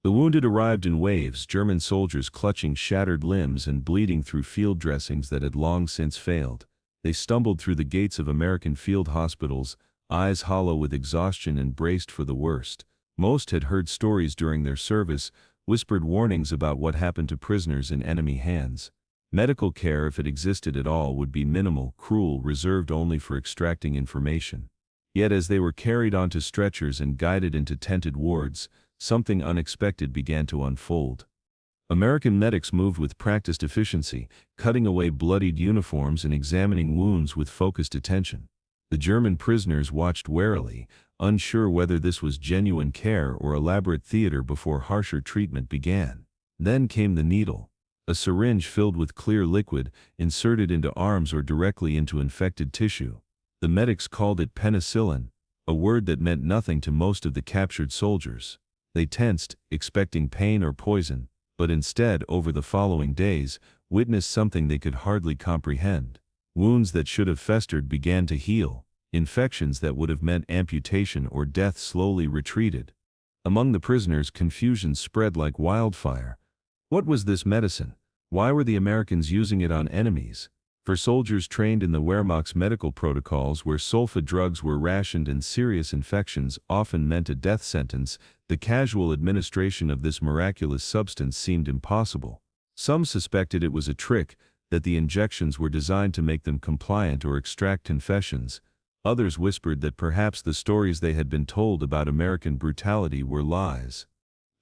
The wounded arrived in waves, German soldiers clutching shattered limbs and bleeding through field dressings that had long since failed. They stumbled through the gates of American field hospitals, eyes hollow with exhaustion and braced for the worst. Most had heard stories during their service, whispered warnings about what happened to prisoners in enemy hands. Medical care, if it existed at all, would be minimal, cruel, reserved only for extracting information. Yet as they were carried onto stretchers and guided into tented wards, something unexpected began to unfold. American medics moved with practiced efficiency, cutting away bloodied uniforms and examining wounds with focused attention. The German prisoners watched warily, unsure whether this was genuine care or elaborate theater before harsher treatment began. Then came the needle. A syringe filled with clear liquid, inserted into arms or directly into infected tissue. The medics called it penicillin, a word that meant nothing to most of the captured soldiers. They tensed, expecting pain or poison, but instead, over the following days, witnessed something they could hardly comprehend. Wounds that should have festered began to heal. Infections that would have meant amputation or death slowly retreated. Among the prisoners, confusion spread like wildfire. What was this medicine? Why were the Americans using it on enemies? For soldiers trained in the Wehrmacht's medical protocols, where sulfa drugs were rationed and serious infections often meant a death sentence, the casual administration of this miraculous substance seemed impossible. Some suspected it was a trick, that the injections were designed to make them compliant or extract confessions. Others whispered that perhaps the stories they had been told about American brutality were lies.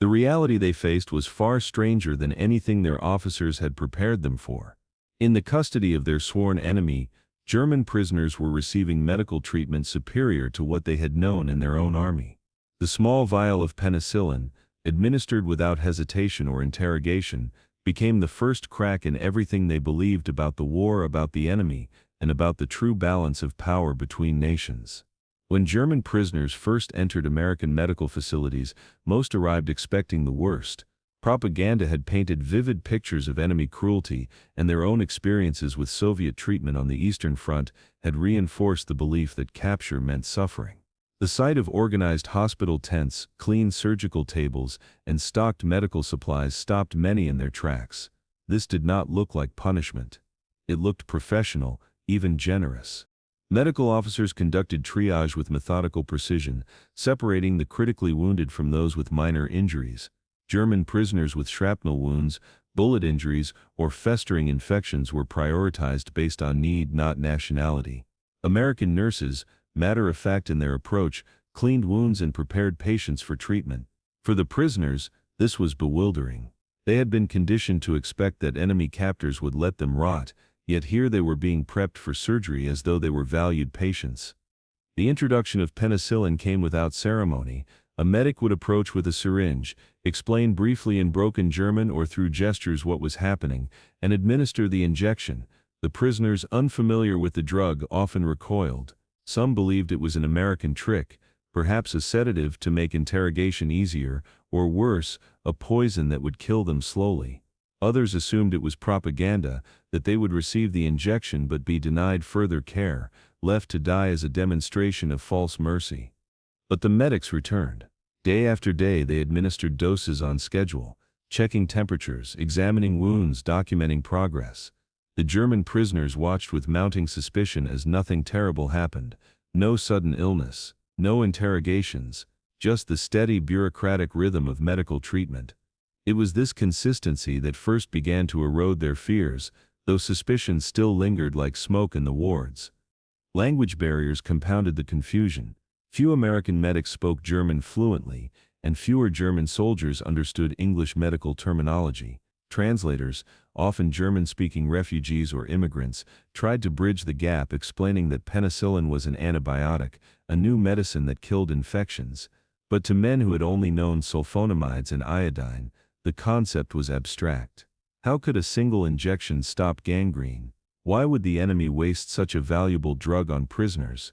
The reality they faced was far stranger than anything their officers had prepared them for. In the custody of their sworn enemy, German prisoners were receiving medical treatment superior to what they had known in their own army. The small vial of penicillin, administered without hesitation or interrogation, became the first crack in everything they believed about the war, about the enemy, and about the true balance of power between nations. When German prisoners first entered American medical facilities, most arrived expecting the worst. Propaganda had painted vivid pictures of enemy cruelty, and their own experiences with Soviet treatment on the Eastern Front had reinforced the belief that capture meant suffering. The sight of organized hospital tents, clean surgical tables, and stocked medical supplies stopped many in their tracks. This did not look like punishment. It looked professional, even generous. Medical officers conducted triage with methodical precision, separating the critically wounded from those with minor injuries. German prisoners with shrapnel wounds, bullet injuries, or festering infections were prioritized based on need, not nationality. American nurses, matter-of-fact in their approach, cleaned wounds and prepared patients for treatment. For the prisoners, this was bewildering. They had been conditioned to expect that enemy captors would let them rot, yet here they were being prepped for surgery as though they were valued patients. The introduction of penicillin came without ceremony. A medic would approach with a syringe, explain briefly in broken German or through gestures what was happening, and administer the injection. The prisoners, unfamiliar with the drug, often recoiled. Some believed it was an American trick, perhaps a sedative to make interrogation easier, or worse, a poison that would kill them slowly. Others assumed it was propaganda, that they would receive the injection but be denied further care, left to die as a demonstration of false mercy. But the medics returned. Day after day they administered doses on schedule, checking temperatures, examining wounds, documenting progress. The German prisoners watched with mounting suspicion as nothing terrible happened. No sudden illness, no interrogations, just the steady bureaucratic rhythm of medical treatment. It was this consistency that first began to erode their fears, though suspicion still lingered like smoke in the wards. Language barriers compounded the confusion. Few American medics spoke German fluently, and fewer German soldiers understood English medical terminology. Translators, often German-speaking refugees or immigrants, tried to bridge the gap, explaining that penicillin was an antibiotic, a new medicine that killed infections. But to men who had only known sulfonamides and iodine, the concept was abstract. How could a single injection stop gangrene? Why would the enemy waste such a valuable drug on prisoners?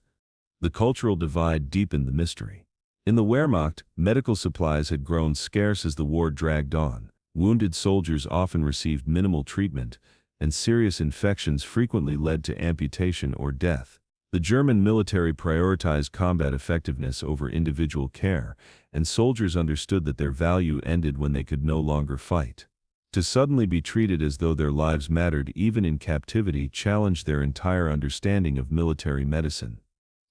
The cultural divide deepened the mystery. In the Wehrmacht, medical supplies had grown scarce as the war dragged on. Wounded soldiers often received minimal treatment, and serious infections frequently led to amputation or death. The German military prioritized combat effectiveness over individual care, and soldiers understood that their value ended when they could no longer fight. To suddenly be treated as though their lives mattered even in captivity challenged their entire understanding of military medicine.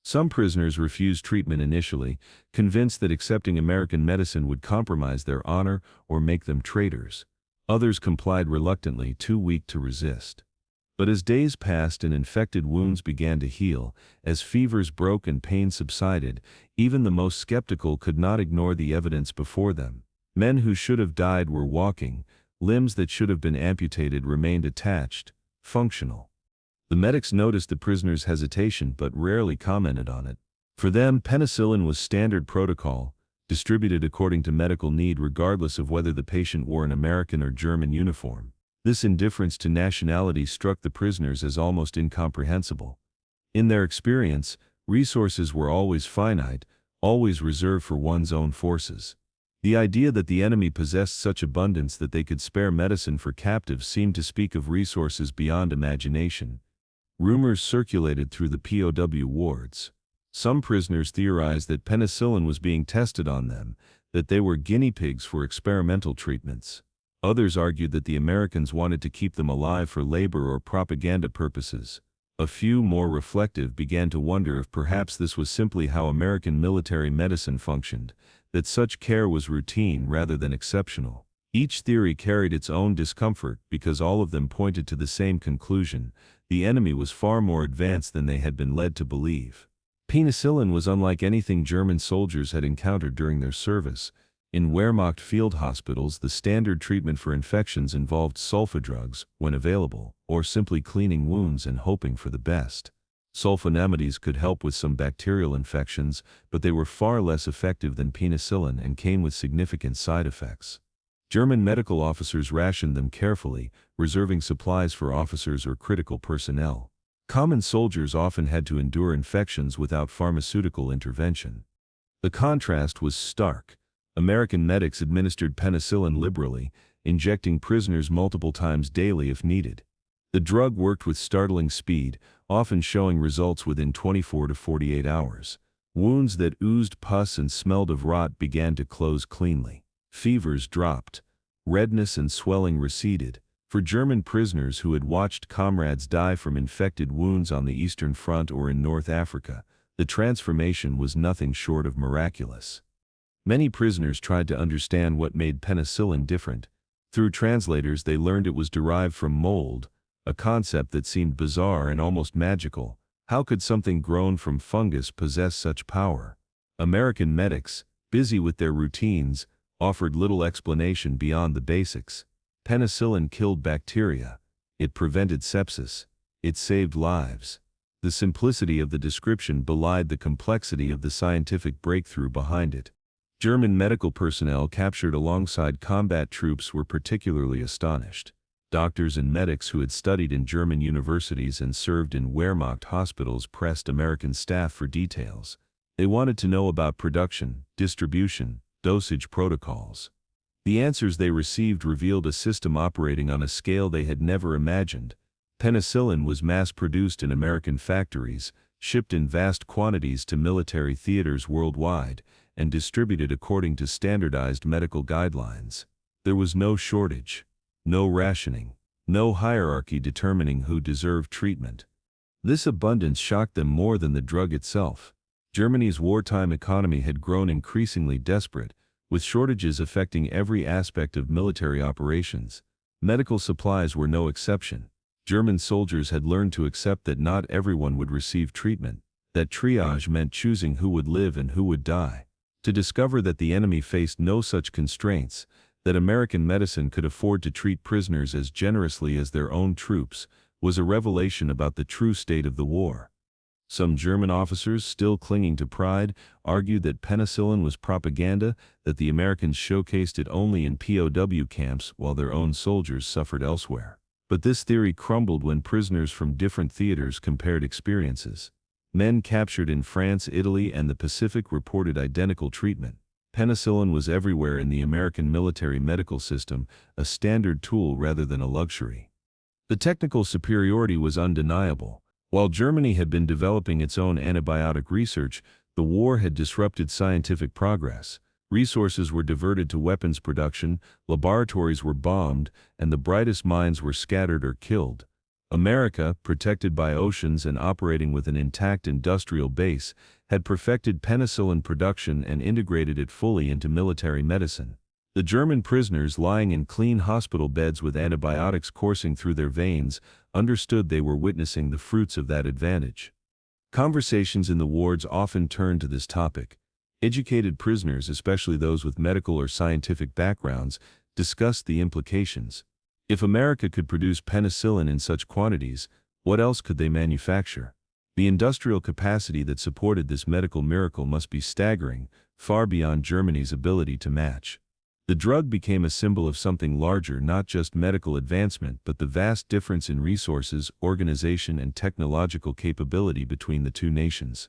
Some prisoners refused treatment initially, convinced that accepting American medicine would compromise their honor or make them traitors. Others complied reluctantly, too weak to resist. But as days passed and infected wounds began to heal, as fevers broke and pain subsided, even the most skeptical could not ignore the evidence before them. Men who should have died were walking, limbs that should have been amputated remained attached, functional. The medics noticed the prisoners' hesitation but rarely commented on it. For them, penicillin was standard protocol, distributed according to medical need regardless of whether the patient wore an American or German uniform. This indifference to nationality struck the prisoners as almost incomprehensible. In their experience, resources were always finite, always reserved for one's own forces. The idea that the enemy possessed such abundance that they could spare medicine for captives seemed to speak of resources beyond imagination. Rumors circulated through the POW wards. Some prisoners theorized that penicillin was being tested on them, that they were guinea pigs for experimental treatments. Others argued that the Americans wanted to keep them alive for labor or propaganda purposes. A few, more reflective, began to wonder if perhaps this was simply how American military medicine functioned, that such care was routine rather than exceptional. Each theory carried its own discomfort because all of them pointed to the same conclusion: the enemy was far more advanced than they had been led to believe. Penicillin was unlike anything German soldiers had encountered during their service. In Wehrmacht field hospitals, the standard treatment for infections involved sulfa drugs, when available, or simply cleaning wounds and hoping for the best. Sulfonamides could help with some bacterial infections, but they were far less effective than penicillin and came with significant side effects. German medical officers rationed them carefully, reserving supplies for officers or critical personnel. Common soldiers often had to endure infections without pharmaceutical intervention. The contrast was stark. American medics administered penicillin liberally, injecting prisoners multiple times daily if needed. The drug worked with startling speed, often showing results within 24 to 48 hours. Wounds that oozed pus and smelled of rot began to close cleanly. Fevers dropped. Redness and swelling receded. For German prisoners who had watched comrades die from infected wounds on the Eastern Front or in North Africa, the transformation was nothing short of miraculous. Many prisoners tried to understand what made penicillin different. Through translators they learned it was derived from mold, a concept that seemed bizarre and almost magical. How could something grown from fungus possess such power? American medics, busy with their routines, offered little explanation beyond the basics. Penicillin killed bacteria. It prevented sepsis. It saved lives. The simplicity of the description belied the complexity of the scientific breakthrough behind it. German medical personnel captured alongside combat troops were particularly astonished. Doctors and medics who had studied in German universities and served in Wehrmacht hospitals pressed American staff for details. They wanted to know about production, distribution, dosage protocols. The answers they received revealed a system operating on a scale they had never imagined. Penicillin was mass-produced in American factories, shipped in vast quantities to military theaters worldwide, and distributed according to standardized medical guidelines. There was no shortage, no rationing, no hierarchy determining who deserved treatment. This abundance shocked them more than the drug itself. Germany's wartime economy had grown increasingly desperate, with shortages affecting every aspect of military operations. Medical supplies were no exception. German soldiers had learned to accept that not everyone would receive treatment, that triage meant choosing who would live and who would die. To discover that the enemy faced no such constraints, that American medicine could afford to treat prisoners as generously as their own troops, was a revelation about the true state of the war. Some German officers, still clinging to pride, argued that penicillin was propaganda, that the Americans showcased it only in POW camps while their own soldiers suffered elsewhere. But this theory crumbled when prisoners from different theaters compared experiences. Men captured in France, Italy, and the Pacific reported identical treatment. Penicillin was everywhere in the American military medical system, a standard tool rather than a luxury. The technical superiority was undeniable. While Germany had been developing its own antibiotic research, the war had disrupted scientific progress. Resources were diverted to weapons production, laboratories were bombed, and the brightest minds were scattered or killed. America, protected by oceans and operating with an intact industrial base, had perfected penicillin production and integrated it fully into military medicine. The German prisoners lying in clean hospital beds with antibiotics coursing through their veins understood they were witnessing the fruits of that advantage. Conversations in the wards often turned to this topic. Educated prisoners, especially those with medical or scientific backgrounds, discussed the implications. If America could produce penicillin in such quantities, what else could they manufacture? The industrial capacity that supported this medical miracle must be staggering, far beyond Germany's ability to match. The drug became a symbol of something larger, not just medical advancement, but the vast difference in resources, organization, and technological capability between the two nations.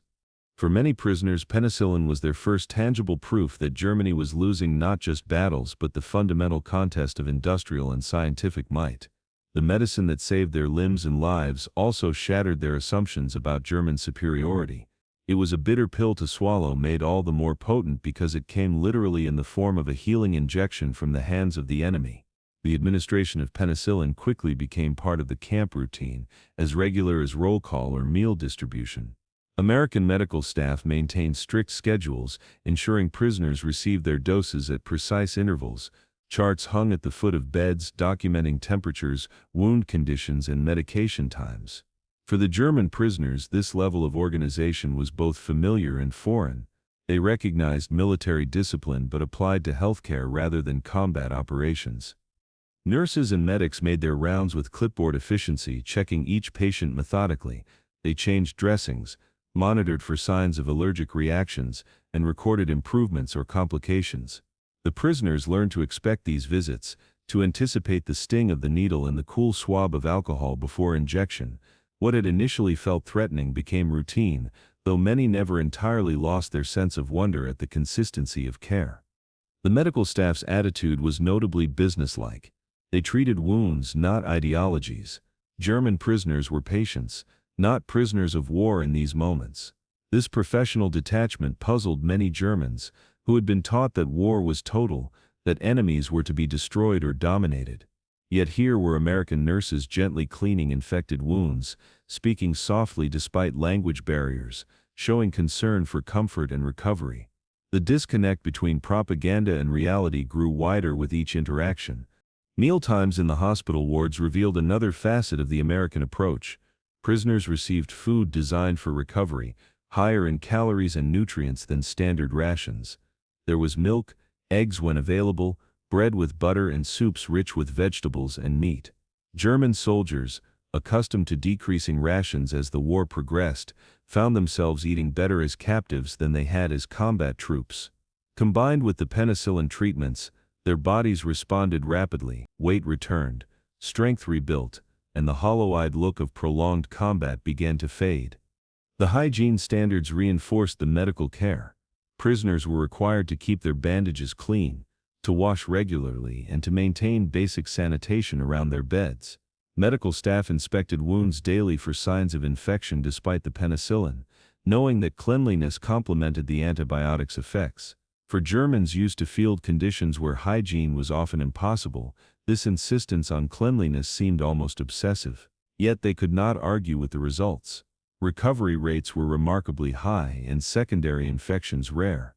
For many prisoners, penicillin was their first tangible proof that Germany was losing not just battles but the fundamental contest of industrial and scientific might. The medicine that saved their limbs and lives also shattered their assumptions about German superiority. It was a bitter pill to swallow, made all the more potent because it came literally in the form of a healing injection from the hands of the enemy. The administration of penicillin quickly became part of the camp routine, as regular as roll call or meal distribution. American medical staff maintained strict schedules, ensuring prisoners received their doses at precise intervals. Charts hung at the foot of beds documenting temperatures, wound conditions, and medication times. For the German prisoners, this level of organization was both familiar and foreign. They recognized military discipline but applied to healthcare rather than combat operations. Nurses and medics made their rounds with clipboard efficiency, checking each patient methodically. They changed dressings, monitored for signs of allergic reactions, and recorded improvements or complications. The prisoners learned to expect these visits, to anticipate the sting of the needle and the cool swab of alcohol before injection. What had initially felt threatening became routine, though many never entirely lost their sense of wonder at the consistency of care. The medical staff's attitude was notably businesslike. They treated wounds, not ideologies. German prisoners were patients, not prisoners of war in these moments. This professional detachment puzzled many Germans, who had been taught that war was total, that enemies were to be destroyed or dominated. Yet here were American nurses gently cleaning infected wounds, speaking softly despite language barriers, showing concern for comfort and recovery. The disconnect between propaganda and reality grew wider with each interaction. Mealtimes in the hospital wards revealed another facet of the American approach. Prisoners received food designed for recovery, higher in calories and nutrients than standard rations. There was milk, eggs when available, bread with butter, and soups rich with vegetables and meat. German soldiers, accustomed to decreasing rations as the war progressed, found themselves eating better as captives than they had as combat troops. Combined with the penicillin treatments, their bodies responded rapidly, weight returned, strength rebuilt, and the hollow-eyed look of prolonged combat began to fade. The hygiene standards reinforced the medical care. Prisoners were required to keep their bandages clean, to wash regularly, and to maintain basic sanitation around their beds. Medical staff inspected wounds daily for signs of infection despite the penicillin, knowing that cleanliness complemented the antibiotics' effects. For Germans used to field conditions where hygiene was often impossible, this insistence on cleanliness seemed almost obsessive. Yet they could not argue with the results. Recovery rates were remarkably high and secondary infections rare.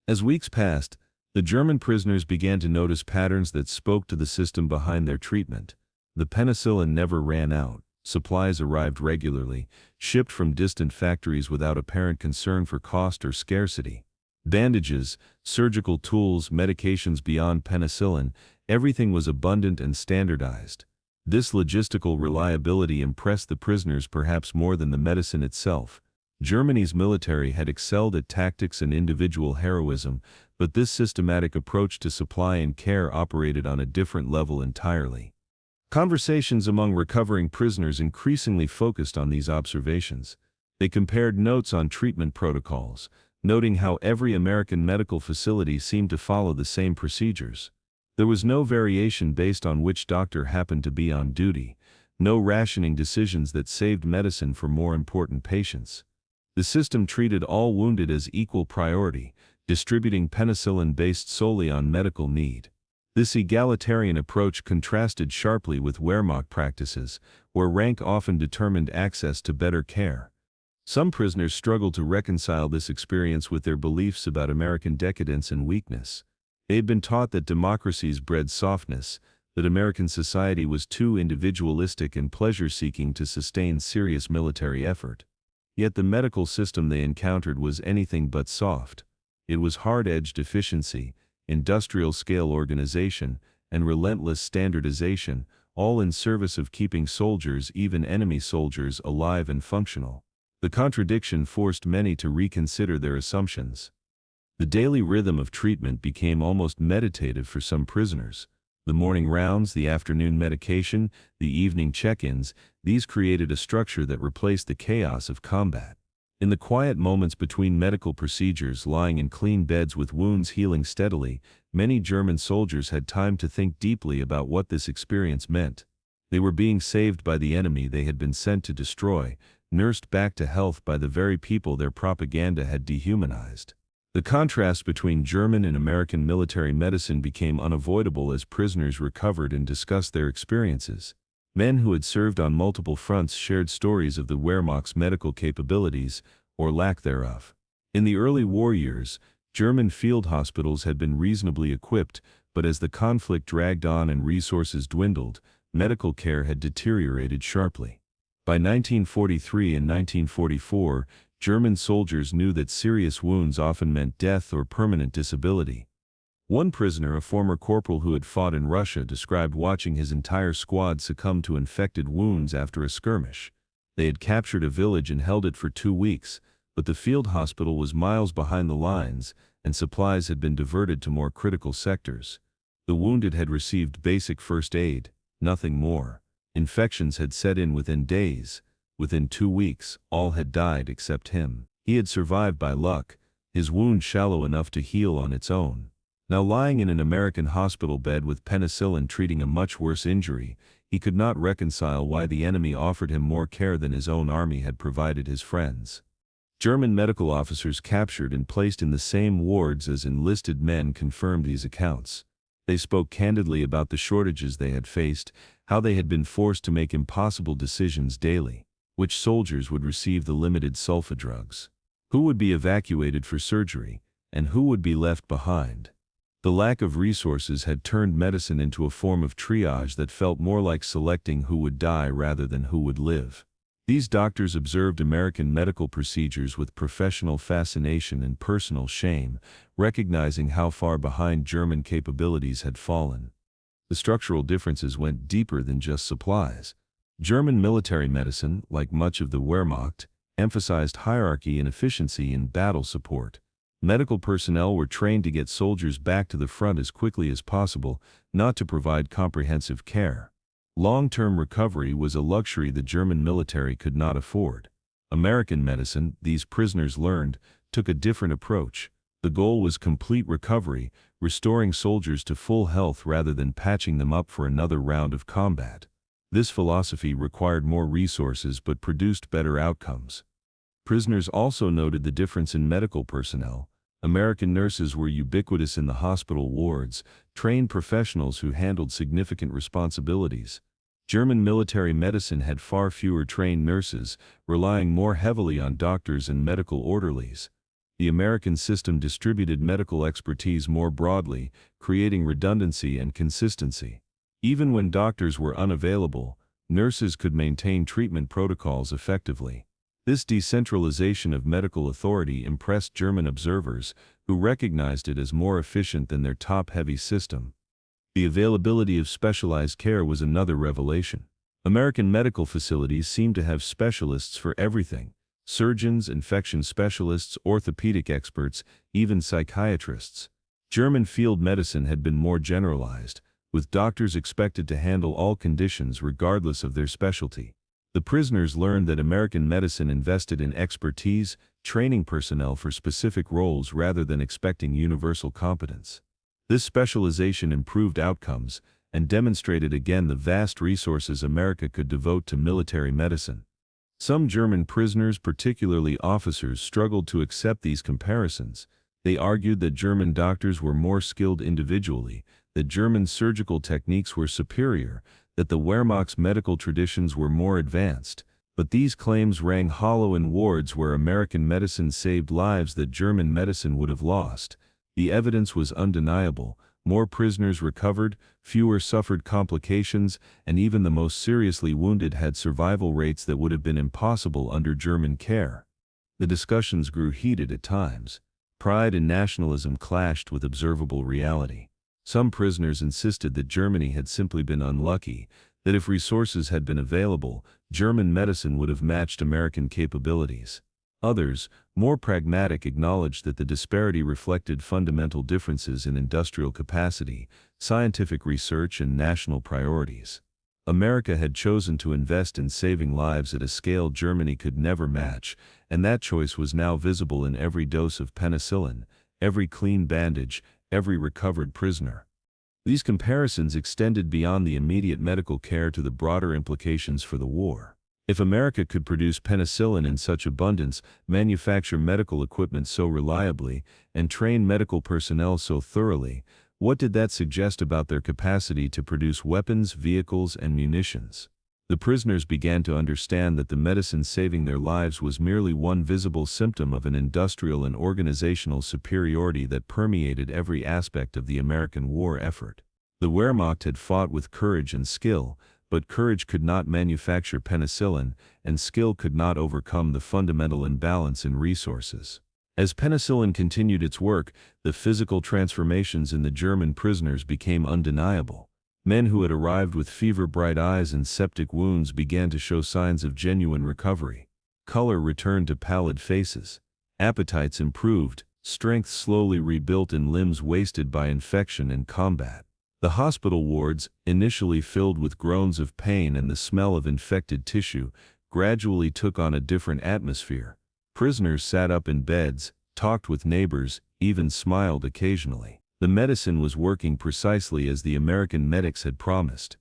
As weeks passed, the German prisoners began to notice patterns that spoke to the system behind their treatment. The penicillin never ran out. Supplies arrived regularly, shipped from distant factories without apparent concern for cost or scarcity. Bandages, surgical tools, medications beyond penicillin, everything was abundant and standardized. This logistical reliability impressed the prisoners perhaps more than the medicine itself. Germany's military had excelled at tactics and individual heroism, but this systematic approach to supply and care operated on a different level entirely. Conversations among recovering prisoners increasingly focused on these observations. They compared notes on treatment protocols, noting how every American medical facility seemed to follow the same procedures. There was no variation based on which doctor happened to be on duty. no rationing decisions that saved medicine for more important patients. The system treated all wounded as equal priority, distributing penicillin based solely on medical need. This egalitarian approach contrasted sharply with Wehrmacht practices, where rank often determined access to better care. Some prisoners struggled to reconcile this experience with their beliefs about American decadence and weakness. They had been taught that democracies bred softness, that American society was too individualistic and pleasure-seeking to sustain serious military effort. Yet the medical system they encountered was anything but soft. It was hard-edged efficiency, industrial-scale organization, and relentless standardization, all in service of keeping soldiers, even enemy soldiers, alive and functional. The contradiction forced many to reconsider their assumptions. The daily rhythm of treatment became almost meditative for some prisoners. The morning rounds, the afternoon medication, the evening check-ins, these created a structure that replaced the chaos of combat. In the quiet moments between medical procedures, lying in clean beds with wounds healing steadily, many German soldiers had time to think deeply about what this experience meant. They were being saved by the enemy they had been sent to destroy, nursed back to health by the very people their propaganda had dehumanized. The contrast between German and American military medicine became unavoidable as prisoners recovered and discussed their experiences. Men who had served on multiple fronts shared stories of the Wehrmacht's medical capabilities, or lack thereof. In the early war years, German field hospitals had been reasonably equipped, but as the conflict dragged on and resources dwindled, medical care had deteriorated sharply. By 1943 and 1944, German soldiers knew that serious wounds often meant death or permanent disability. One prisoner, a former corporal who had fought in Russia, described watching his entire squad succumb to infected wounds after a skirmish. They had captured a village and held it for 2 weeks, but the field hospital was miles behind the lines, and supplies had been diverted to more critical sectors. The wounded had received basic first aid, nothing more. Infections had set in within days. Within 2 weeks, all had died except him. He had survived by luck, his wound shallow enough to heal on its own. Now lying in an American hospital bed with penicillin treating a much worse injury, he could not reconcile why the enemy offered him more care than his own army had provided his friends. German medical officers captured and placed in the same wards as enlisted men confirmed these accounts. They spoke candidly about the shortages they had faced, how they had been forced to make impossible decisions daily. Which soldiers would receive the limited sulfa drugs? Who would be evacuated for surgery, and who would be left behind? The lack of resources had turned medicine into a form of triage that felt more like selecting who would die rather than who would live. These doctors observed American medical procedures with professional fascination and personal shame, recognizing how far behind German capabilities had fallen. The structural differences went deeper than just supplies. German military medicine, like much of the Wehrmacht, emphasized hierarchy and efficiency in battle support. Medical personnel were trained to get soldiers back to the front as quickly as possible, not to provide comprehensive care. Long-term recovery was a luxury the German military could not afford. American medicine, these prisoners learned, took a different approach. The goal was complete recovery, restoring soldiers to full health rather than patching them up for another round of combat. This philosophy required more resources but produced better outcomes. Prisoners also noted the difference in medical personnel. American nurses were ubiquitous in the hospital wards, trained professionals who handled significant responsibilities. German military medicine had far fewer trained nurses, relying more heavily on doctors and medical orderlies. The American system distributed medical expertise more broadly, creating redundancy and consistency. Even when doctors were unavailable, nurses could maintain treatment protocols effectively. This decentralization of medical authority impressed German observers, who recognized it as more efficient than their top-heavy system. The availability of specialized care was another revelation. American medical facilities seemed to have specialists for everything: surgeons, infection specialists, orthopedic experts, even psychiatrists. German field medicine had been more generalized, with doctors expected to handle all conditions regardless of their specialty. The prisoners learned that American medicine invested in expertise, training personnel for specific roles rather than expecting universal competence. This specialization improved outcomes, and demonstrated again the vast resources America could devote to military medicine. Some German prisoners, particularly officers, struggled to accept these comparisons. They argued that German doctors were more skilled individually, that German surgical techniques were superior, that the Wehrmacht's medical traditions were more advanced. But these claims rang hollow in wards where American medicine saved lives that German medicine would have lost. The evidence was undeniable. More prisoners recovered, fewer suffered complications, and even the most seriously wounded had survival rates that would have been impossible under German care. The discussions grew heated at times. Pride and nationalism clashed with observable reality. Some prisoners insisted that Germany had simply been unlucky, that if resources had been available, German medicine would have matched American capabilities. Others, more pragmatic, acknowledged that the disparity reflected fundamental differences in industrial capacity, scientific research, and national priorities. America had chosen to invest in saving lives at a scale Germany could never match, and that choice was now visible in every dose of penicillin, every clean bandage, every recovered prisoner. These comparisons extended beyond the immediate medical care to the broader implications for the war. If America could produce penicillin in such abundance, manufacture medical equipment so reliably, and train medical personnel so thoroughly, what did that suggest about their capacity to produce weapons, vehicles, and munitions? The prisoners began to understand that the medicine saving their lives was merely one visible symptom of an industrial and organizational superiority that permeated every aspect of the American war effort. The Wehrmacht had fought with courage and skill, but courage could not manufacture penicillin, and skill could not overcome the fundamental imbalance in resources. As penicillin continued its work, the physical transformations in the German prisoners became undeniable. Men who had arrived with fever-bright eyes and septic wounds began to show signs of genuine recovery. Color returned to pallid faces. Appetites improved, strength slowly rebuilt in limbs wasted by infection and combat. The hospital wards, initially filled with groans of pain and the smell of infected tissue, gradually took on a different atmosphere. Prisoners sat up in beds, talked with neighbors, even smiled occasionally. The medicine was working precisely as the American medics had promised.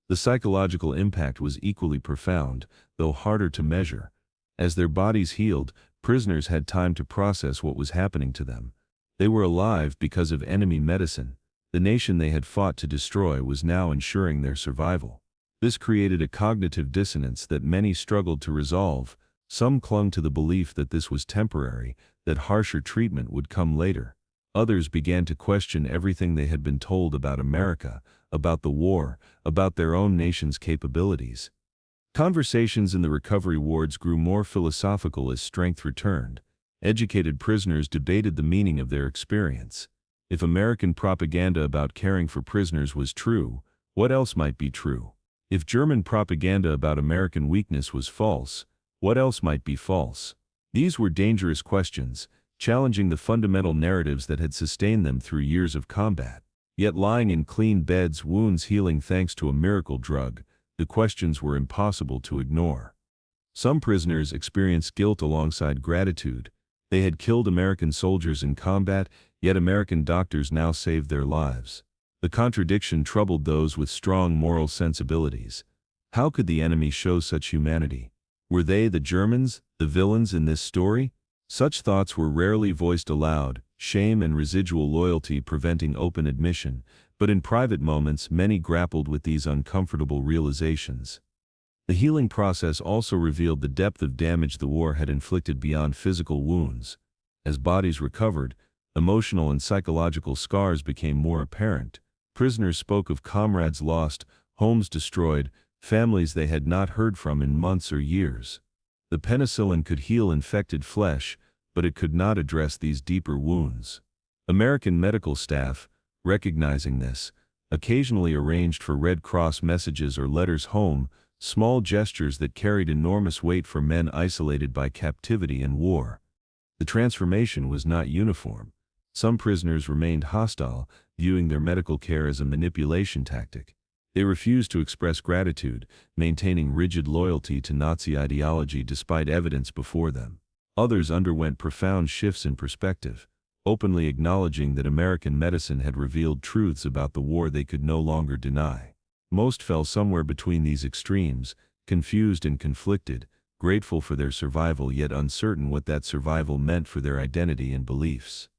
The psychological impact was equally profound, though harder to measure. As their bodies healed, prisoners had time to process what was happening to them. They were alive because of enemy medicine. The nation they had fought to destroy was now ensuring their survival. This created a cognitive dissonance that many struggled to resolve. Some clung to the belief that this was temporary, that harsher treatment would come later. Others began to question everything they had been told about America, about the war, about their own nation's capabilities. Conversations in the recovery wards grew more philosophical as strength returned. Educated prisoners debated the meaning of their experience. If American propaganda about caring for prisoners was true, what else might be true? If German propaganda about American weakness was false, what else might be false? These were dangerous questions, challenging the fundamental narratives that had sustained them through years of combat. Yet lying in clean beds, wounds healing thanks to a miracle drug, the questions were impossible to ignore. Some prisoners experienced guilt alongside gratitude. They had killed American soldiers in combat, yet American doctors now saved their lives. The contradiction troubled those with strong moral sensibilities. How could the enemy show such humanity? Were they, the Germans, the villains in this story? Such thoughts were rarely voiced aloud, shame and residual loyalty preventing open admission, but in private moments many grappled with these uncomfortable realizations. The healing process also revealed the depth of damage the war had inflicted beyond physical wounds. As bodies recovered, emotional and psychological scars became more apparent. Prisoners spoke of comrades lost, homes destroyed, families they had not heard from in months or years. The penicillin could heal infected flesh, but it could not address these deeper wounds. American medical staff, recognizing this, occasionally arranged for Red Cross messages or letters home, small gestures that carried enormous weight for men isolated by captivity and war. The transformation was not uniform. Some prisoners remained hostile, viewing their medical care as a manipulation tactic. They refused to express gratitude, maintaining rigid loyalty to Nazi ideology despite evidence before them. Others underwent profound shifts in perspective. openly acknowledging that American medicine had revealed truths about the war they could no longer deny. Most fell somewhere between these extremes, confused and conflicted, grateful for their survival yet uncertain what that survival meant for their identity and beliefs.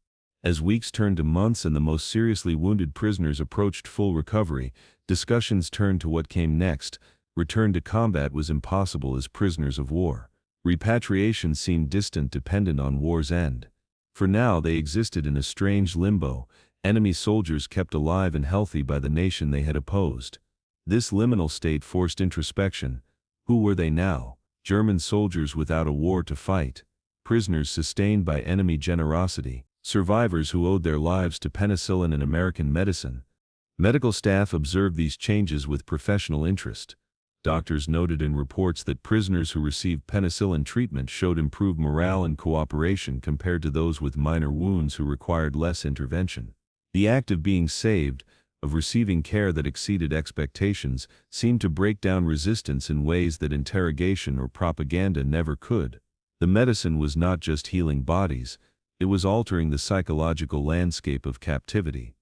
As weeks turned to months and the most seriously wounded prisoners approached full recovery, discussions turned to what came next. Return to combat was impossible as prisoners of war. Repatriation seemed distant, dependent on war's end. For now they existed in a strange limbo, enemy soldiers kept alive and healthy by the nation they had opposed. This liminal state forced introspection. Who were they now? German soldiers without a war to fight, prisoners sustained by enemy generosity, survivors who owed their lives to penicillin and American medicine. Medical staff observed these changes with professional interest. Doctors noted in reports that prisoners who received penicillin treatment showed improved morale and cooperation compared to those with minor wounds who required less intervention. The act of being saved, of receiving care that exceeded expectations, seemed to break down resistance in ways that interrogation or propaganda never could. The medicine was not just healing bodies, it was altering the psychological landscape of captivity.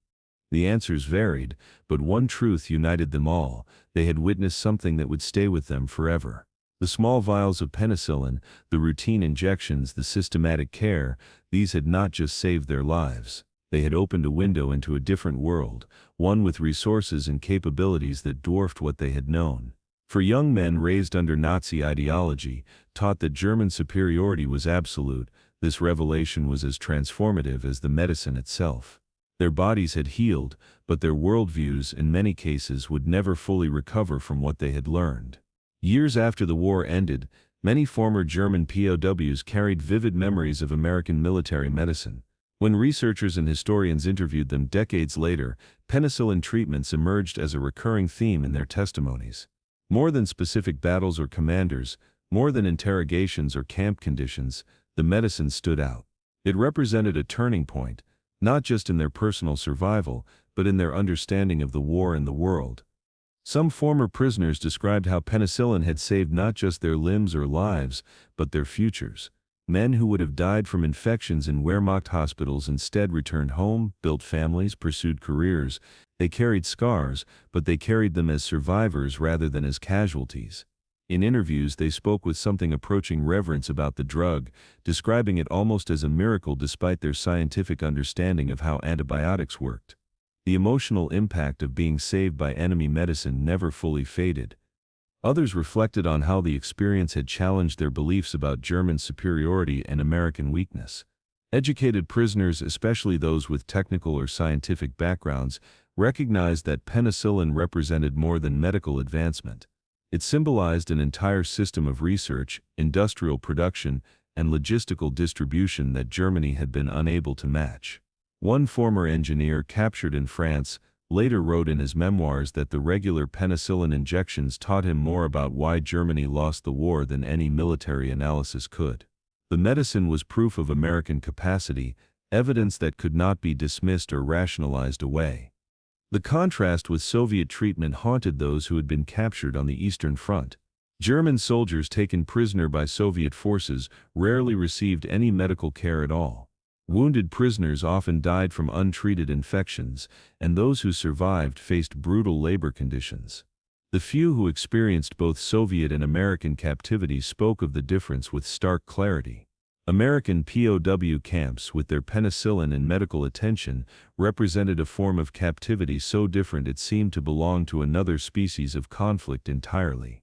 The answers varied, but one truth united them all: they had witnessed something that would stay with them forever. The small vials of penicillin, the routine injections, the systematic care, these had not just saved their lives. They had opened a window into a different world, one with resources and capabilities that dwarfed what they had known. For young men raised under Nazi ideology, taught that German superiority was absolute, this revelation was as transformative as the medicine itself. Their bodies had healed, but their worldviews in many cases would never fully recover from what they had learned. Years after the war ended, many former German POWs carried vivid memories of American military medicine. When researchers and historians interviewed them decades later, penicillin treatments emerged as a recurring theme in their testimonies. More than specific battles or commanders, more than interrogations or camp conditions, the medicine stood out. It represented a turning point, not just in their personal survival, but in their understanding of the war and the world. Some former prisoners described how penicillin had saved not just their limbs or lives, but their futures. Men who would have died from infections in Wehrmacht hospitals instead returned home, built families, pursued careers. They carried scars, but they carried them as survivors rather than as casualties. In interviews they spoke with something approaching reverence about the drug, describing it almost as a miracle despite their scientific understanding of how antibiotics worked. The emotional impact of being saved by enemy medicine never fully faded. Others reflected on how the experience had challenged their beliefs about German superiority and American weakness. Educated prisoners, especially those with technical or scientific backgrounds, recognized that penicillin represented more than medical advancement. It symbolized an entire system of research, industrial production, and logistical distribution that Germany had been unable to match. One former engineer captured in France later wrote in his memoirs that the regular penicillin injections taught him more about why Germany lost the war than any military analysis could. The medicine was proof of American capacity, evidence that could not be dismissed or rationalized away. The contrast with Soviet treatment haunted those who had been captured on the Eastern Front. German soldiers taken prisoner by Soviet forces rarely received any medical care at all. Wounded prisoners often died from untreated infections, and those who survived faced brutal labor conditions. The few who experienced both Soviet and American captivity spoke of the difference with stark clarity. American POW camps, with their penicillin and medical attention, represented a form of captivity so different it seemed to belong to another species of conflict entirely.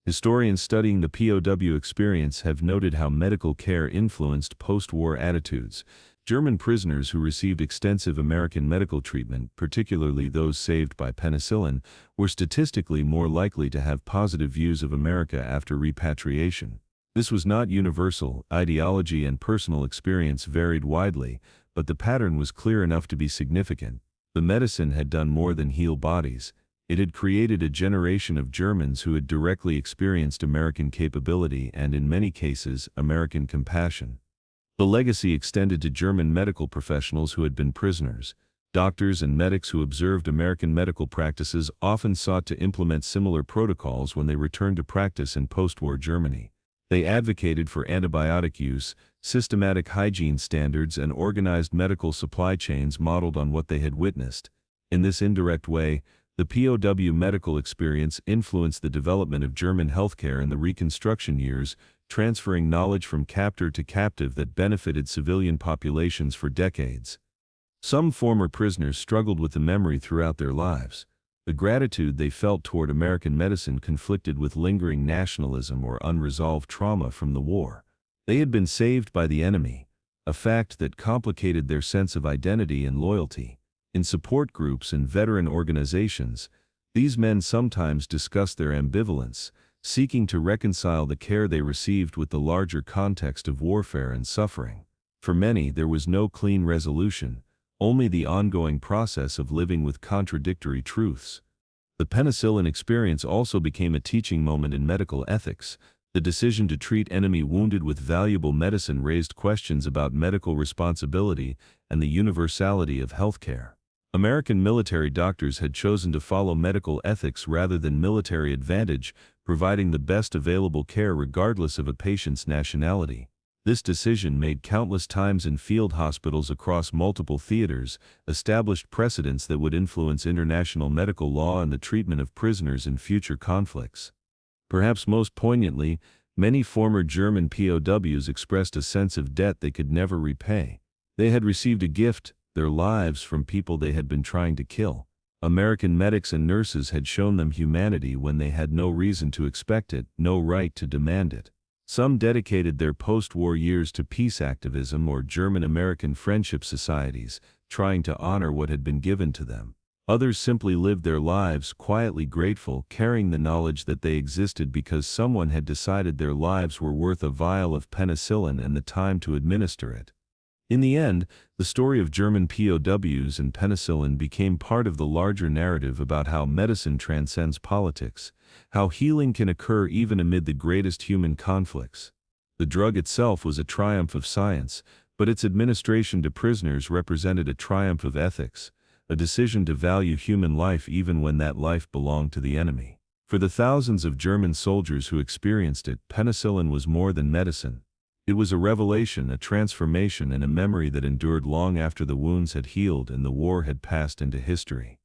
Historians studying the POW experience have noted how medical care influenced post-war attitudes. German prisoners who received extensive American medical treatment, particularly those saved by penicillin, were statistically more likely to have positive views of America after repatriation. This was not universal. Ideology and personal experience varied widely, but the pattern was clear enough to be significant. The medicine had done more than heal bodies. It had created a generation of Germans who had directly experienced American capability and, in many cases, American compassion. The legacy extended to German medical professionals who had been prisoners. Doctors and medics who observed American medical practices often sought to implement similar protocols when they returned to practice in post-war Germany. They advocated for antibiotic use, systematic hygiene standards, and organized medical supply chains modeled on what they had witnessed. In this indirect way, the POW medical experience influenced the development of German healthcare in the Reconstruction years, transferring knowledge from captor to captive that benefited civilian populations for decades. Some former prisoners struggled with the memory throughout their lives. The gratitude they felt toward American medicine conflicted with lingering nationalism or unresolved trauma from the war. They had been saved by the enemy, a fact that complicated their sense of identity and loyalty. In support groups and veteran organizations, these men sometimes discussed their ambivalence, seeking to reconcile the care they received with the larger context of warfare and suffering. For many, there was no clean resolution, only the ongoing process of living with contradictory truths. The penicillin experience also became a teaching moment in medical ethics. The decision to treat enemy wounded with valuable medicine raised questions about medical responsibility and the universality of healthcare. American military doctors had chosen to follow medical ethics rather than military advantage, providing the best available care regardless of a patient's nationality. This decision, made countless times in field hospitals across multiple theaters, established precedents that would influence international medical law and the treatment of prisoners in future conflicts. Perhaps most poignantly, many former German POWs expressed a sense of debt they could never repay. They had received a gift, their lives, from people they had been trying to kill. American medics and nurses had shown them humanity when they had no reason to expect it, no right to demand it. Some dedicated their post-war years to peace activism or German-American friendship societies, trying to honor what had been given to them. Others simply lived their lives quietly grateful, carrying the knowledge that they existed because someone had decided their lives were worth a vial of penicillin and the time to administer it. In the end, the story of German POWs and penicillin became part of the larger narrative about how medicine transcends politics, how healing can occur even amid the greatest human conflicts. The drug itself was a triumph of science, but its administration to prisoners represented a triumph of ethics, a decision to value human life even when that life belonged to the enemy. For the thousands of German soldiers who experienced it, penicillin was more than medicine. It was a revelation, a transformation, and a memory that endured long after the wounds had healed and the war had passed into history.